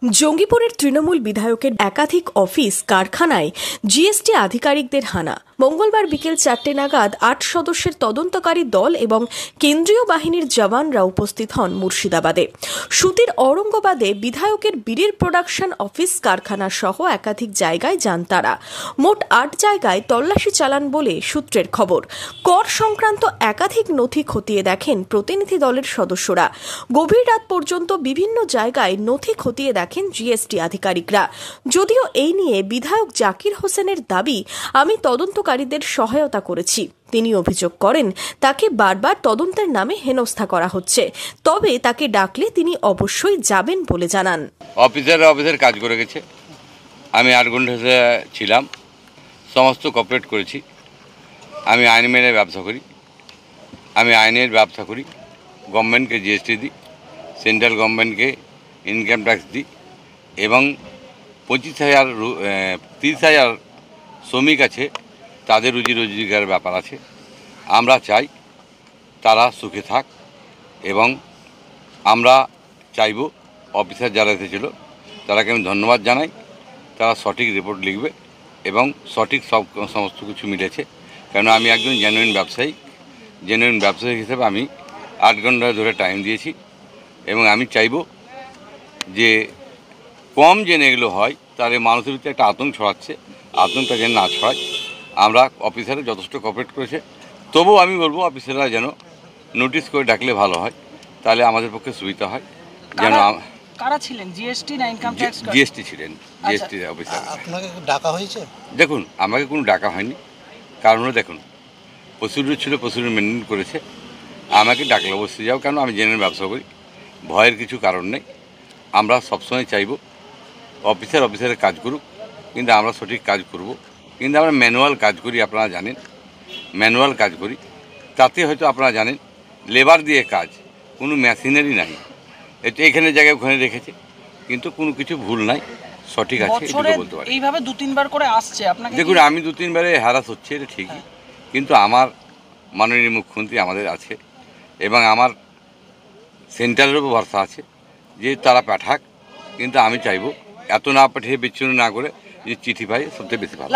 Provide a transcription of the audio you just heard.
জঙ্গিপুরের তৃণমূল বিধায়কের একাধিক অফিস কারখানায় জিএসটি আধিকারিকদের হানা। মঙ্গলবার বিকেল 4টে নাগাদ 8 সদস্যের তদন্তকারী দল এবং কেন্দ্রীয় বাহিনীর জওয়ানরা উপস্থিত হন মুর্শিদাবাদে। সুতির ঔরঙ্গাবাদে বিধায়কের বিড়ির প্রোডাকশন অফিস কারখানা সহ একাধিক জায়গায় যান তারা। মোট 8 জায়গায় তল্লাশি চালান বলে সূত্রের খবর। কর সংক্রান্ত একাধিক নথি খতিয়ে দেখেন প্রতিনিধি দলের সদস্যরা। গভীর রাত পর্যন্ত বিভিন্ন জায়গায় নথি খতিয়ে দেখেন জিএসটি আধিকারিকরা। যদিও এই নিয়ে বিধায়ক জাকির হোসেনের দাবি, আমি তদন্তকারীদের সহায়তা করেছি। তিনি অভিযোগ করেন তাকে বারবার তদন্তের নামে হেনস্থা করা হচ্ছে, তবে তাকে ডাকলে তিনি অবশ্যই যাবেন বলে জানান। অফিসের কাজ করে গেছে, আমি 8 ঘন্টা ছিলাম, সমস্ত কপারেট করেছি। আমি আইন মেনে ব্যবসা করি, আমি আইনের ব্যবসা করি। গভর্নমেন্টকে জিএসটি দিই, সেন্ট্রাল গভর্নমেন্টকে ইনকাম ট্যাক্স দিই এবং 30,000 শ্রমিক আছে, তাদের রুজি রোজগারের ব্যাপার আছে। আমরা চাই তারা সুখে থাক এবং আমরা চাইব অফিসার যারা এসেছিল তারাকে আমি ধন্যবাদ জানাই। তারা সঠিক রিপোর্ট লিখবে এবং সঠিক সমস্ত কিছু মিলেছে। কেন আমি একজন জেনুইন ব্যবসায়ী হিসেবে আমি 8 ঘন্টা ধরে টাইম দিয়েছি এবং আমি চাইব যে কম জেনে এগুলো হয় তাহলে মানুষের ভিতরে একটা আতঙ্ক ছড়াচ্ছে, আতঙ্কটা যেন না ছড়ায়। আমরা অফিসাররা যথেষ্ট কোঅপারেট করেছে, তবুও আমি বলবো অফিসাররা যেন নোটিশ করে ডাকলে ভালো হয়, তাহলে আমাদের পক্ষে সুবিধা হয়। যেন কারা ছিলেন? জিএসটি না ইনকাম ট্যাক্স? জিএসটি ছিলেন, জিএসটি অফিসার। আপনাকে ডাকা হয়েছে? দেখুন, আমাকে কোনো ডাকা হয়নি, কারণ দেখুন প্রসিডিউর ছিল, প্রসিডিউর মেনটেন করেছে। আমাকে ডাকলে অবশ্যই যাও, কেন আমি জেনুইন ব্যবসা করি, ভয়ের কিছু কারণ নেই। আমরা সবসময় চাইব অফিসারের কাজ করুক, কিন্তু আমরা সঠিক কাজ করব। কিন্তু আমরা ম্যানুয়াল কাজ করি, আপনারা জানেন, ম্যানুয়াল কাজ করি। তাতে হয়তো আপনারা জানেন লেবার দিয়ে কাজ, কোনো মেশিনারি নাই। এটা এখানে জায়গায় ওখানে রেখেছে, কিন্তু কোনো কিছু ভুল নাই, সঠিক আছে এটুকু বলতে পারি। এইভাবে 2-3 বার করে আসছে আপনাকে? দেখুন, আমি 2-3 বারে হ্যারাস হচ্ছে, এটা ঠিকই, কিন্তু আমার মাননীয় মুখ্যমন্ত্রী আমাদের আছে এবং আমার সেন্ট্রালের উপর ভরসা আছে যে তারা পাঠাক। কিন্তু আমি চাইব এত না পাঠিয়ে বিচ্ছিন্ন না করে যে চিঠি পাই, সবচেয়ে বেশি ভালো।